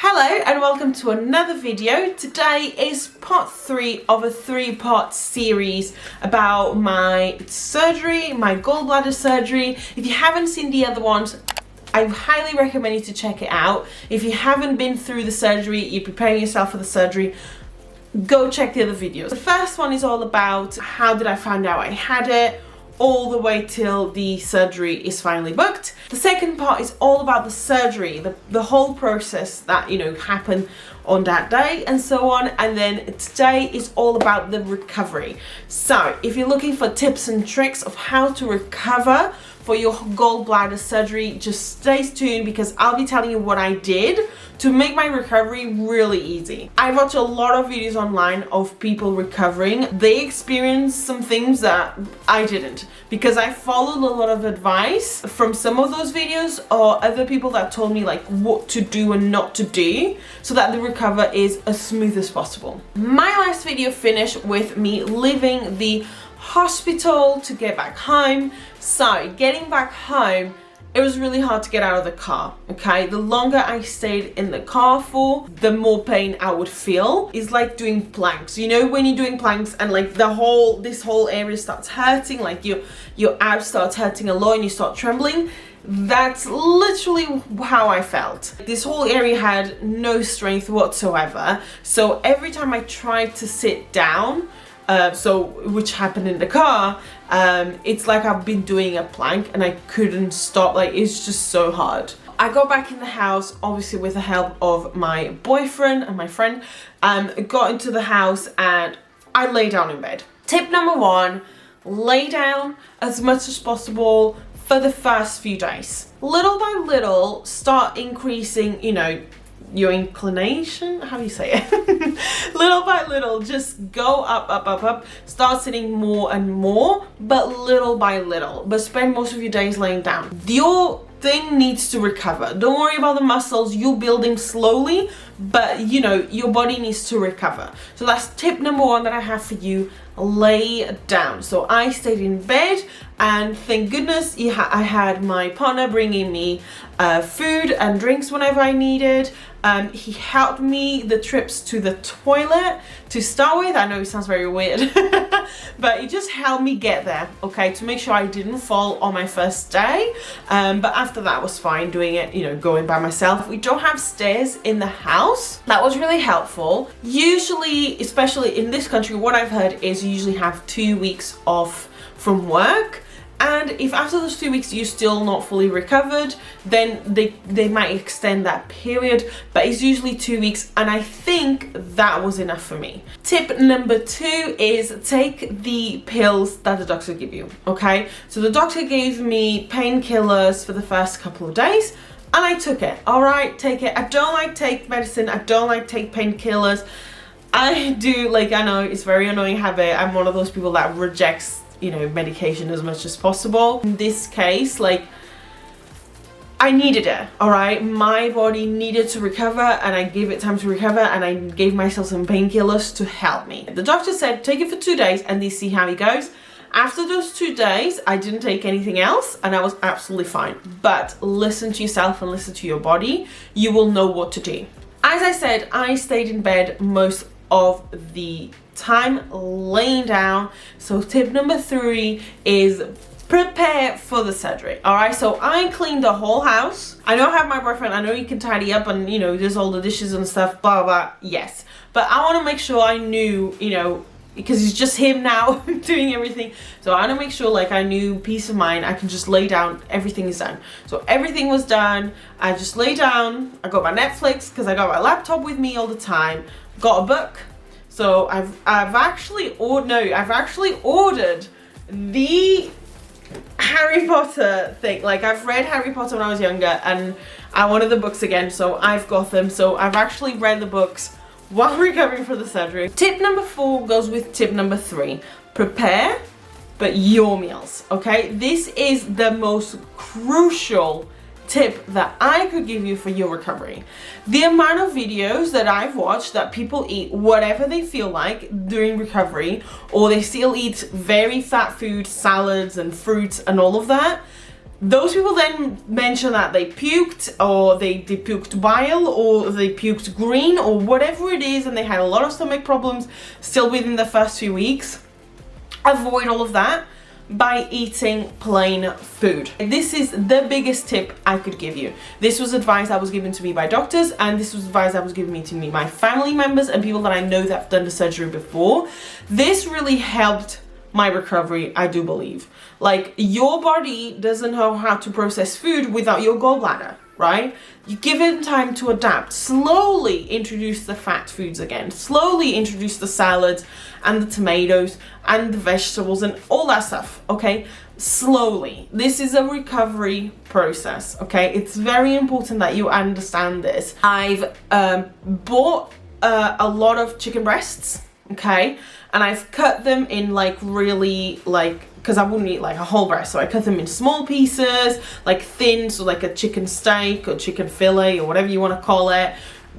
Hello and welcome to another video. Today is part 3 of a 3-part series about my surgery, my gallbladder surgery. If you haven't seen the other ones, I highly recommend you to check it out. If you haven't been through the surgery, you're preparing yourself for the surgery, go check the other videos. The first one is all about how did I find out I had it, all the way till the surgery is finally booked. The second part is all about the surgery, the whole process that, happened on that day and so on. And then today is all about the recovery. So if you're looking for tips and tricks of how to recover for your gallbladder surgery, just stay tuned because I'll be telling you what I did to make my recovery really easy. I watched a lot of videos online of people recovering. They experienced some things that I didn't because I followed a lot of advice from some of those videos or other people that told me like what to do and not to do so that the recovery is as smooth as possible. My last video finished with me leaving the hospital to get back home. So getting back home, it was really hard to get out of the car, okay? The longer I stayed in the car for, the more pain I would feel. It's like doing planks. You know when you're doing planks and like this whole area starts hurting, like your abs starts hurting a lot and you start trembling? That's literally how I felt. This whole area had no strength whatsoever. So every time I tried to sit down, which happened in the car, it's like I've been doing a plank and I couldn't stop. Like, it's just so hard. I got back in the house, obviously with the help of my boyfriend and my friend, got into the house and I lay down in bed. Tip number 1, lay down as much as possible for the first few days. Little by little, start increasing, your inclination, how do you say it? Little by little, just go up, start sitting more and more, but little by little, but spend most of your days laying down. Your thing needs to recover. Don't worry about the muscles, you're building slowly, but your body needs to recover. So that's tip number 1 that I have for you. Lay down. So I stayed in bed and thank goodness I had my partner bringing me food and drinks whenever I needed. He helped me the trips to the toilet to start with. I know it sounds very weird, but he just helped me get there, okay, to make sure I didn't fall on my first day. But after that was fine doing it, going by myself. We don't have stairs in the house. That was really helpful. Usually, especially in this country, what I've heard is you usually have 2 weeks off from work. And if after those 2 weeks you're still not fully recovered, then they might extend that period, but it's usually 2 weeks, and I think that was enough for me. Tip number 2 is take the pills that the doctor give you, okay? So the doctor gave me painkillers for the first couple of days, and I took it. All right, take it. I don't like take medicine. I don't like take painkillers. I do, I know it's very annoying habit. I'm one of those people that rejects medication as much as possible. In this case, I needed it, all right? My body needed to recover and I gave it time to recover and I gave myself some painkillers to help me. The doctor said, take it for 2 days and then see how it goes. After those 2 days, I didn't take anything else and I was absolutely fine. But listen to yourself and listen to your body. You will know what to do. As I said, I stayed in bed most of the time laying down. So tip number 3 is prepare for the surgery. All right, so I cleaned the whole house. I know I have my boyfriend, I know he can tidy up and there's all the dishes and stuff, blah blah, yes, but I want to make sure I knew, because it's just him now doing everything, so I want to make sure I knew peace of mind. I can just lay down, everything is done. So everything was done. I just lay down, I got my Netflix because I got my laptop with me all the time, got a book. So I've actually ordered the Harry Potter thing. I've read Harry Potter when I was younger and I wanted the books again, so I've got them. So I've actually read the books while recovering from the surgery. Tip number 4 goes with tip number 3. Prepare, but your meals, okay? This is the most crucial tip that I could give you for your recovery. The amount of videos that I've watched that people eat whatever they feel like during recovery, or they still eat very fat food, salads and fruits and all of that, those people then mention that they puked, or they puked bile, or they puked green, or whatever it is, and they had a lot of stomach problems still within the first few weeks. Avoid all of that by eating plain food. This is the biggest tip I could give you. This was advice that was given to me by doctors, and this was advice that was given to me by family members and people that I know that have done the surgery before. This really helped my recovery, I do believe. Like, your body doesn't know how to process food without your gallbladder, right? You give it time to adapt. Slowly introduce the fat foods again. Slowly introduce the salads and the tomatoes and the vegetables and all that stuff, okay? Slowly. This is a recovery process, okay? It's very important that you understand this. I've bought a lot of chicken breasts, okay? And I've cut them in like really like, because I wouldn't eat like a whole breast, so I cut them in small pieces, like thin, so like a chicken steak or chicken fillet or whatever you want to call it.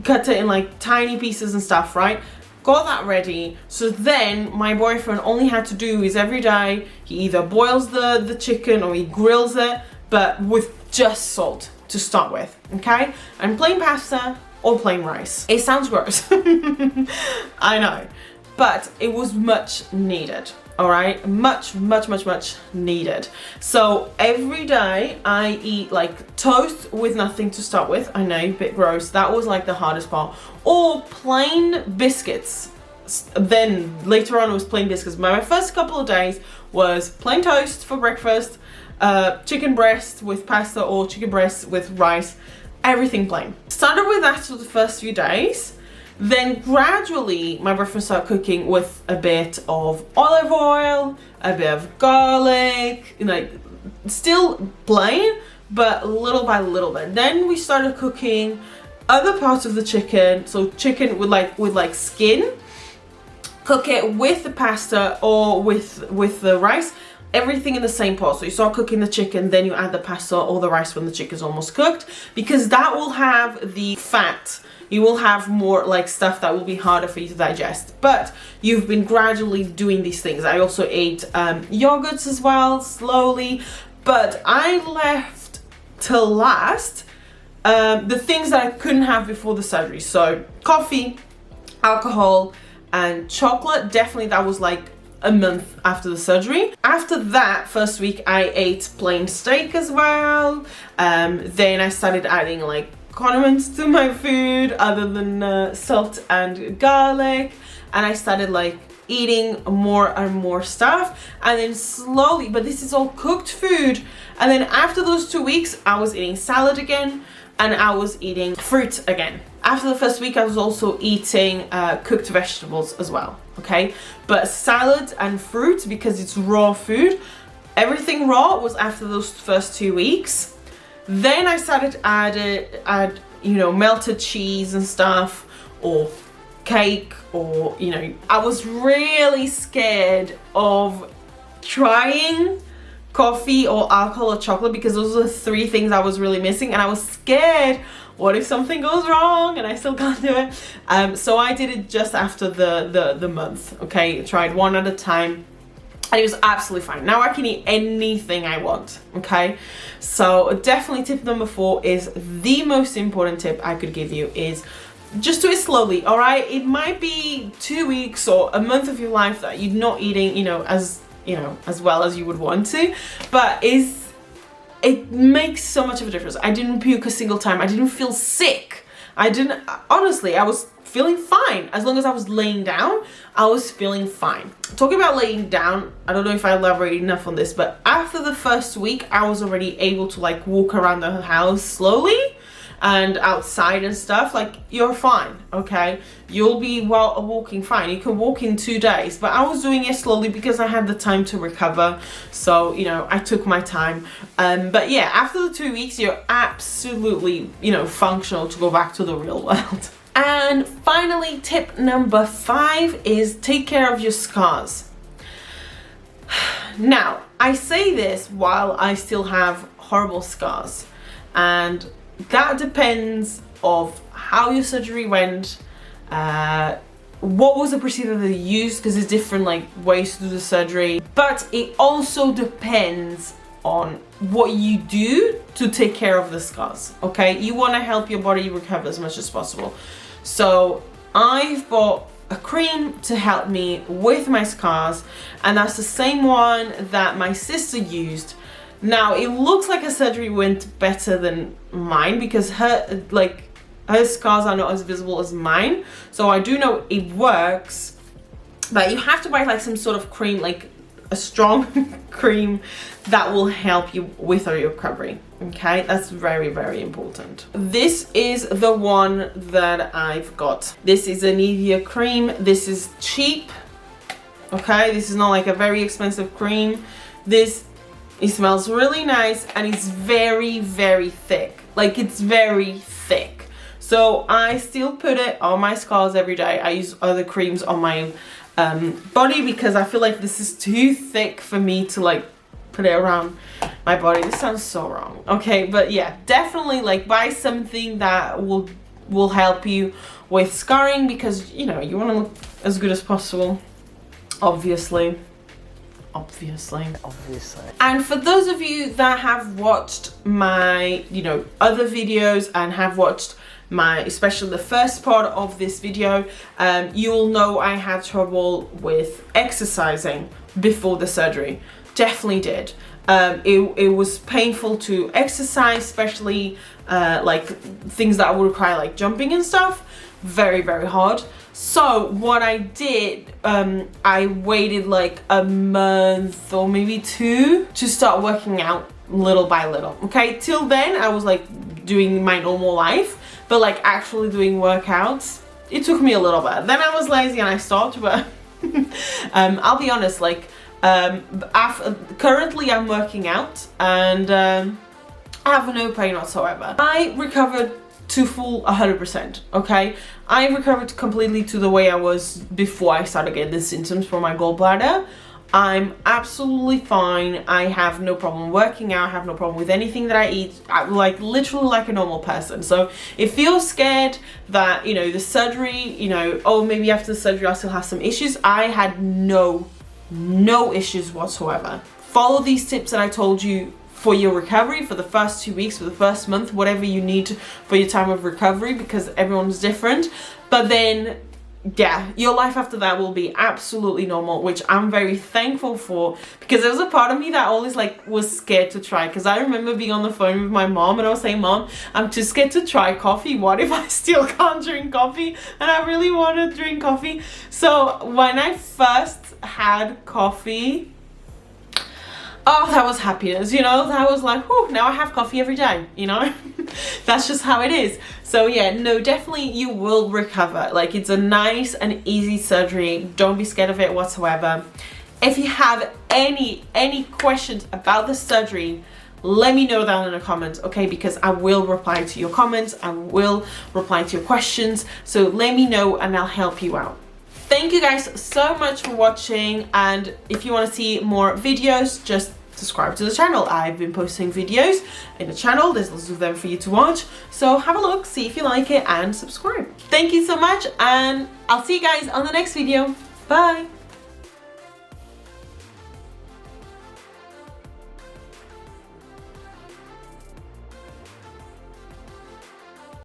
Cut it in like tiny pieces and stuff, right? Got that ready. So then my boyfriend only had to do is every day he either boils the chicken or he grills it, but with just salt to start with, okay? And plain pasta or plain rice. It sounds gross. I know. But it was much needed, all right? Much needed. So every day I eat like toast with nothing to start with. I know, a bit gross. That was like the hardest part. Or plain biscuits. Then later on it was plain biscuits. My first couple of days was plain toast for breakfast, chicken breast with pasta or chicken breast with rice, everything plain. Started with that for the first few days. Then gradually my boyfriend started cooking with a bit of olive oil, a bit of garlic, you know, still plain, but little by little bit. Then we started cooking other parts of the chicken, so chicken with like skin. Cook it with the pasta or with the rice, everything in the same pot. So you start cooking the chicken, then you add the pasta or the rice when the chicken's almost cooked, because that will have the fat. You will have more like stuff that will be harder for you to digest. But you've been gradually doing these things. I also ate yogurts as well, slowly. But I left till last the things that I couldn't have before the surgery. So coffee, alcohol, and chocolate. Definitely that was like a month after the surgery. After that first week I ate plain steak as well. Then I started adding like condiments to my food other than salt and garlic, and I started like eating more and more stuff, and then slowly, but this is all cooked food, and then after those 2 weeks I was eating salad again and I was eating fruit again. After the first week I was also eating cooked vegetables as well, okay? But salad and fruit, because it's raw food, everything raw was after those first 2 weeks. Then I started to add, you know, melted cheese and stuff, or cake, or, you know, I was really scared of trying coffee or alcohol or chocolate, because those are the 3 things I was really missing, and I was scared, what if something goes wrong and I still can't do it? So I did it just after the month, okay? Tried one at a time. And it was absolutely fine. Now I can eat anything I want, okay? So definitely tip number 4 is the most important tip I could give you, is just do it slowly, all right? It might be 2 weeks or a month of your life that you're not eating, as well as you would want to, but it makes so much of a difference. I didn't puke a single time. I didn't feel sick. Honestly, I was feeling fine. As long as I was laying down, I was feeling fine. Talking about laying down, I don't know if I elaborated enough on this, but after the first week, I was already able to like walk around the house slowly and outside and stuff. Like, you're fine, okay? You'll be walking fine. You can walk in 2 days, but I was doing it slowly because I had the time to recover. So, I took my time. But yeah, after the 2 weeks, you're absolutely, functional to go back to the real world. And finally, tip number 5 is take care of your scars. Now, I say this while I still have horrible scars, and that depends of how your surgery went, what was the procedure that you used, because there's different ways to do the surgery, but it also depends on what you do to take care of the scars, okay? You want to help your body recover as much as possible. So I've bought a cream to help me with my scars, and that's the same one that my sister used. Now it looks like her surgery went better than mine because her scars are not as visible as mine, so I do know it works. But you have to buy like some sort of cream, like a strong cream that will help you with your recovery, okay? That's very, very important. This is the one that I've got. This is a Nivea cream. This is cheap, okay? This is not like a very expensive cream. It smells really nice, and it's very, very thick. Like, it's very thick. So I still put it on my scars every day. I use other creams on my body because I feel like this is too thick for me to like put it around my body. This sounds so wrong, okay? But yeah, definitely like buy something that will help you with scarring, because you know you want to look as good as possible, obviously. And for those of you that have watched my other videos and have watched especially the first part of this video, you will know I had trouble with exercising before the surgery. Definitely did. It was painful to exercise, especially like things that would require like jumping and stuff. Very, very hard. So what I did, I waited like a month or maybe 2 to start working out little by little, okay? Till then I was like doing my normal life, but like actually doing workouts, it took me a little bit. Then I was lazy and I stopped, but I'll be honest, like currently I'm working out and I have no pain whatsoever. I recovered to full 100%, okay? I recovered completely to the way I was before I started getting the symptoms from my gallbladder. I'm absolutely fine. I have no problem working out. I have no problem with anything that I eat. I'm like literally like a normal person. So if you're scared that, the surgery, oh, maybe after the surgery I'll still have some issues, I had no issues whatsoever. Follow these tips that I told you for your recovery, for the first 2 weeks, for the first month, whatever you need for your time of recovery, because everyone's different. But then yeah, your life after that will be absolutely normal, which I'm very thankful for, because there was a part of me that always like was scared to try, because I remember being on the phone with my mom and I was saying, Mom, I'm too scared to try coffee. What if I still can't drink coffee and I really want to drink coffee? So when I first had coffee, oh, that was happiness, that was like, whew, now I have coffee every day, that's just how it is. So yeah, no, definitely you will recover. Like, it's a nice and easy surgery. Don't be scared of it whatsoever. If you have any questions about the surgery, let me know down in the comments, okay? Because I will reply to your comments, I will reply to your questions. So let me know and I'll help you out. Thank you guys so much for watching, and if you want to see more videos, just subscribe to the channel. I've been posting videos in the channel. There's lots of them for you to watch, so have a look, see if you like it, and subscribe. Thank you so much, and I'll see you guys on the next video. Bye.